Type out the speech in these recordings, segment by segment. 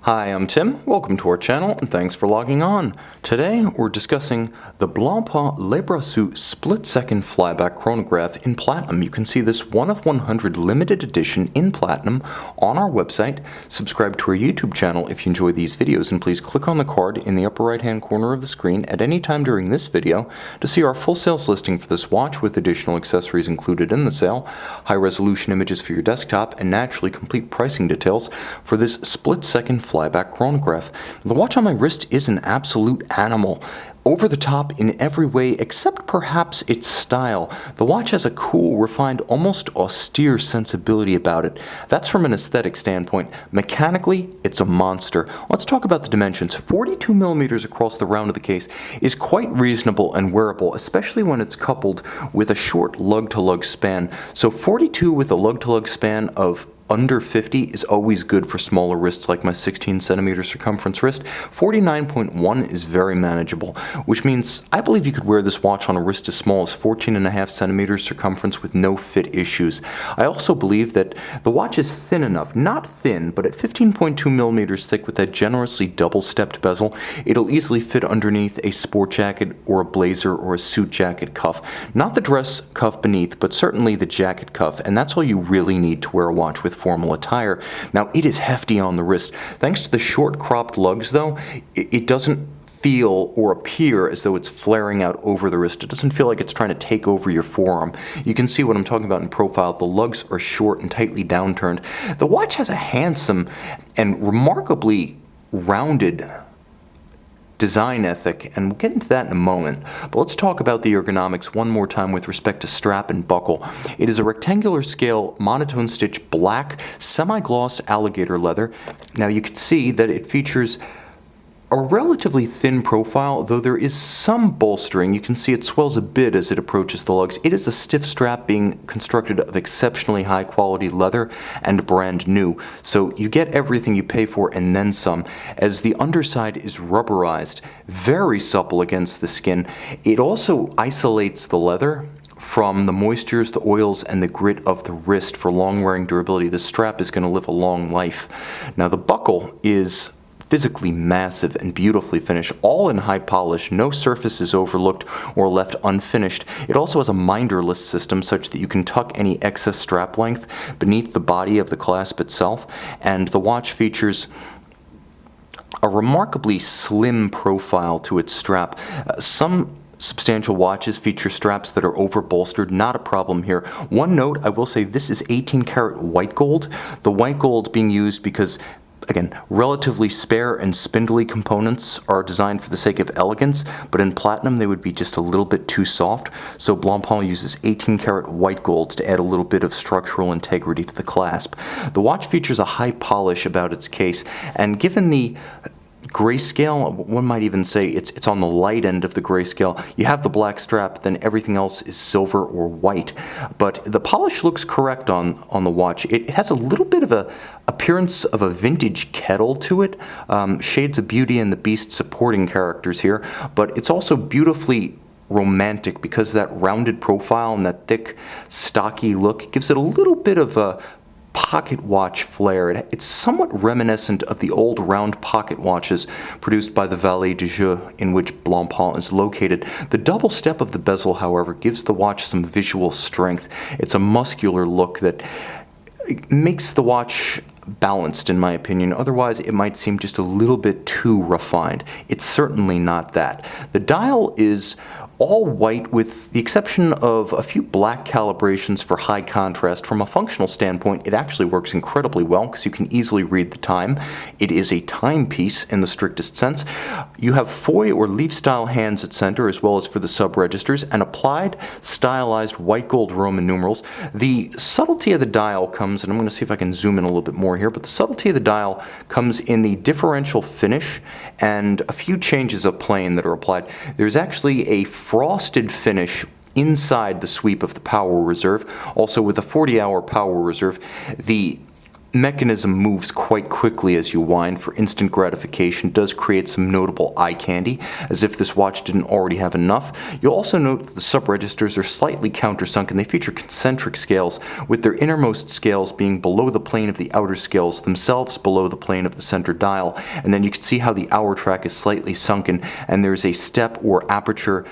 Hi, I'm Tim. Welcome to our channel and thanks for logging on. Today we're discussing the Blancpain Le Brassus split-second flyback chronograph in platinum. You can see this 1 of 100 limited edition in platinum on our website. Subscribe to our YouTube channel if you enjoy these videos, and please click on the card in the upper right hand corner of the screen at any time during this video to see our full sales listing for this watch with additional accessories included in the sale, high resolution images for your desktop, and naturally complete pricing details for this split-second flyback chronograph. The watch on my wrist is an absolute animal. Over the top in every way except perhaps its style. The watch has a cool, refined, almost austere sensibility about it. That's from an aesthetic standpoint. Mechanically, it's a monster. Let's talk about the dimensions. 42 millimeters across the round of the case is quite reasonable and wearable, especially when it's coupled with a short lug-to-lug span. So 42 with a lug-to-lug span of under 50 is always good for smaller wrists like my 16 centimeter circumference wrist. 49.1 is very manageable, which means I believe you could wear this watch on a wrist as small as 14.5 centimeters circumference with no fit issues. I also believe that the watch is thin enough, not thin, but at 15.2 millimeters thick with that generously double-stepped bezel, it'll easily fit underneath a sport jacket or a blazer or a suit jacket cuff. Not the dress cuff beneath, but certainly the jacket cuff, and that's all you really need to wear a watch with formal attire. Now, it is hefty on the wrist. Thanks to the short cropped lugs, though, it doesn't feel or appear as though it's flaring out over the wrist. It doesn't feel like it's trying to take over your forearm. You can see what I'm talking about in profile. The lugs are short and tightly downturned. The watch has a handsome and remarkably rounded design ethic, and we'll get into that in a moment. But let's talk about the ergonomics one more time with respect to strap and buckle. It is a rectangular scale monotone stitch black semi-gloss alligator leather. Now you can see that it features a relatively thin profile, though there is some bolstering. You can see it swells a bit as it approaches the lugs. It is a stiff strap being constructed of exceptionally high quality leather and brand new. So you get everything you pay for and then some, as the underside is rubberized, very supple against the skin. It also isolates the leather from the moistures, the oils, and the grit of the wrist for long-wearing durability. The strap is going to live a long life. Now the buckle is physically massive and beautifully finished, all in high polish. No surface is overlooked or left unfinished. It also has a minderless system such that you can tuck any excess strap length beneath the body of the clasp itself, and the watch features a remarkably slim profile to its strap. Some substantial watches feature straps that are over bolstered. Not a problem here. One note, I will say this is 18 karat white gold. The white gold being used because, again, relatively spare and spindly components are designed for the sake of elegance, but in platinum they would be just a little bit too soft, so Blancpain uses 18 karat white gold to add a little bit of structural integrity to the clasp. The watch features a high polish about its case, and given the grayscale, one might even say it's on the light end of the grayscale. You have the black strap, then everything else is silver or white. But the polish looks correct on the watch. It has a little bit of a appearance of a vintage kettle to it. Shades of Beauty and the Beast supporting characters here, but it's also beautifully romantic because that rounded profile and that thick, stocky look gives it a little bit of a pocket watch flair. It's somewhat reminiscent of the old round pocket watches produced by the Valet de Jeu, in which Blancpain is located. The double step of the bezel, however, gives the watch some visual strength. It's a muscular look that makes the watch balanced, in my opinion. Otherwise, it might seem just a little bit too refined. It's certainly not that. The dial is all white with the exception of a few black calibrations for high contrast. From a functional standpoint, it actually works incredibly well because you can easily read the time. It is a timepiece in the strictest sense. You have foy or leaf style hands at center as well as for the sub-registers, and applied stylized white gold Roman numerals. The subtlety of the dial comes, and I'm going to see if I can zoom in a little bit more here, but the subtlety of the dial comes in the differential finish and a few changes of plane that are applied. There's actually a frosted finish inside the sweep of the power reserve, also with a 40-hour power reserve. The mechanism moves quite quickly as you wind for instant gratification. It does create some notable eye candy, as if this watch didn't already have enough. You'll also note that the sub-registers are slightly countersunken. They feature concentric scales, with their innermost scales being below the plane of the outer scales, themselves below the plane of the center dial. And then you can see how the hour track is slightly sunken, and there's a step or aperture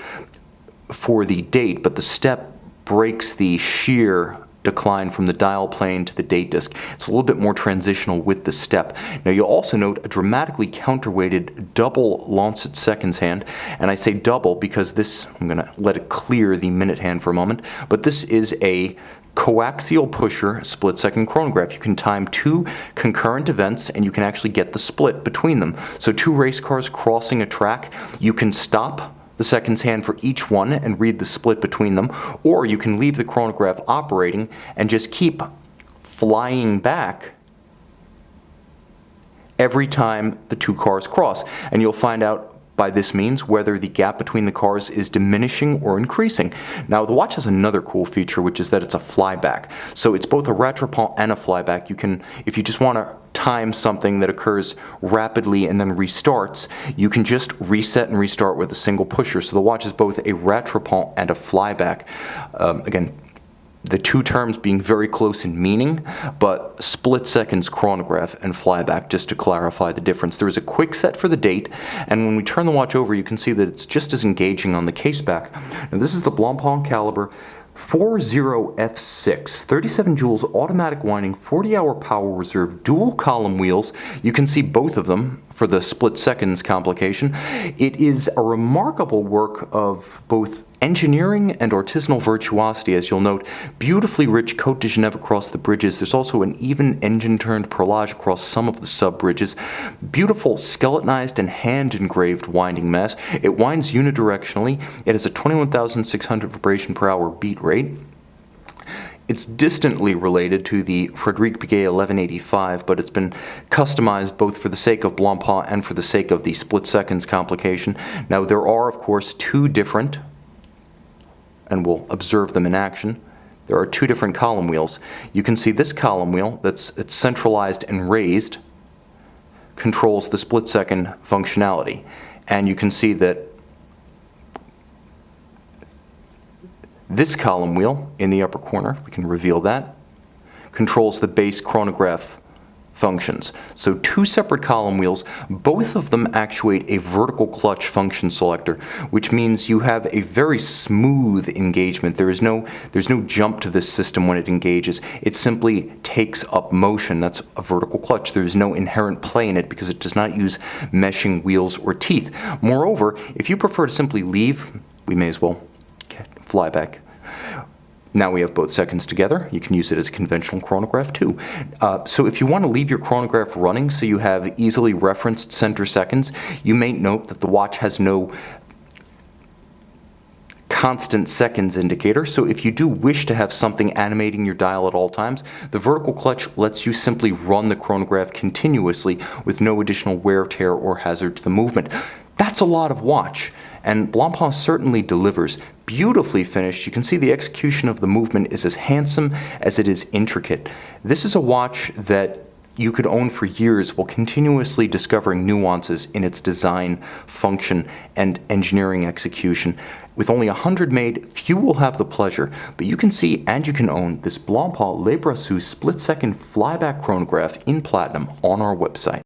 for the date, but the step breaks the shear decline from the dial plane to the date disc. It's a little bit more transitional with the step. Now you'll also note a dramatically counterweighted double Lancet seconds hand, and I say double because this, I'm going to let it clear the minute hand for a moment, but this is a coaxial pusher split-second chronograph. You can time two concurrent events and you can actually get the split between them. So two race cars crossing a track, you can stop the seconds hand for each one and read the split between them, or you can leave the chronograph operating and just keep flying back every time the two cars cross, and you'll find out by this means whether the gap between the cars is diminishing or increasing. Now the watch has another cool feature, which is that it's a flyback. So it's both a rattrapant and a flyback. You can, if you just want to time something that occurs rapidly and then restarts, you can just reset and restart with a single pusher. So the watch is both a rattrapant and a flyback. Again, the two terms being very close in meaning, but split seconds chronograph and flyback, just to clarify the difference. There is a quick set for the date, and when we turn the watch over, you can see that it's just as engaging on the case back. Now this is the Blancpain caliber 40F6, 37 joules automatic winding, 40-hour power reserve, dual column wheels. You can see both of them for the split seconds complication. It is a remarkable work of both engineering and artisanal virtuosity, as you'll note. Beautifully rich Côte de Genève across the bridges. There's also an even engine-turned perlage across some of the sub-bridges. Beautiful skeletonized and hand-engraved winding mass. It winds unidirectionally. It has a 21,600 vibration per hour beat rate. It's distantly related to the Frédéric Piguet 1185, but it's been customized both for the sake of Blancpain and for the sake of the split seconds complication. Now there are, of course, two different, and we'll observe them in action. There are two different column wheels. You can see this column wheel it's centralized and raised controls the split second functionality. And you can see that this column wheel in the upper corner, we can reveal that, controls the base chronograph functions. So two separate column wheels, both of them actuate a vertical clutch function selector, which means you have a very smooth engagement. There's no jump to this system when it engages. It simply takes up motion. That's a vertical clutch. There's no inherent play in it because it does not use meshing wheels or teeth. Moreover, if you prefer to simply leave, we may as well fly back. Now we have both seconds together. You can use it as a conventional chronograph too. So if you want to leave your chronograph running so you have easily referenced center seconds, you may note that the watch has no constant seconds indicator. So if you do wish to have something animating your dial at all times, the vertical clutch lets you simply run the chronograph continuously with no additional wear, tear, or hazard to the movement. That's a lot of watch, and Blancpain certainly delivers. Beautifully finished. You can see the execution of the movement is as handsome as it is intricate. This is a watch that you could own for years while continuously discovering nuances in its design, function, and engineering execution. With only 100 made, few will have the pleasure, but you can see and you can own this Blancpain Le Brassus split-second flyback chronograph in platinum on our website.